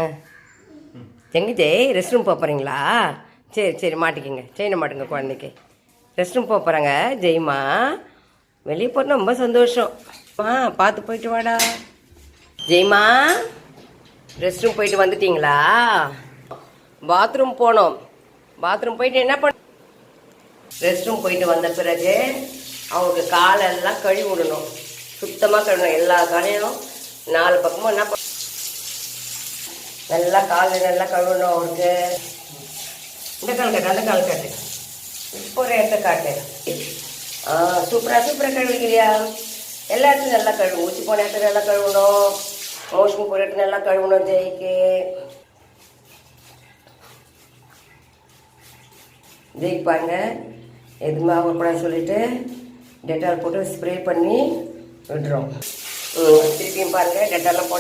ஆ எங்கே Jai rest room போகிறீங்களா? சரி சரி மாட்டிக்கிங்க, செயினை மாட்டுங்க குழந்தைக்கு. ரெஸ்ட் ரூம் போகிறாங்க ஜெய்மா. வெளியே போகிறது ரொம்ப சந்தோஷம். பார்த்து போயிட்டு வாடா ஜெய்மா. ரெஸ்ட் ரூம் போயிட்டு வந்துட்டீங்களா? பாத்ரூம் போனோம். பாத்ரூம் போயிட்டு என்ன பண்ண? ரெஸ்ட் ரூம் போயிட்டு வந்த பிறகு அவங்களுக்கு காலெல்லாம் கழுவி விடணும். சுத்தமாக கழுவணும். எல்லா காலையும் 4 பக்கமும் என்ன பண்ண நல்லா கால் நல்லா கழுவணும் அவருக்கு. இந்த கால் காட்டு, அந்த கால் காட்டு, இப்போ ஒரு இடத்த காட்டு. சூப்பராக கழுவிக்கிறியா? எல்லா இடத்துலையும் நல்லா கழுவும். ஊசி போன இடத்துல நல்லா கழுவணும். மோஷன் போகிற இடத்துல நல்லா கழுவணும். ஜெய்க்கு பாருங்க எதுவுமே ஆகக்கூடாதுன்னு சொல்லிட்டு டெட்டால் போட்டு ஸ்ப்ரே பண்ணி விடுறோம். திருப்பியும் பாருங்கள் டெட்டாலாம் போட்டு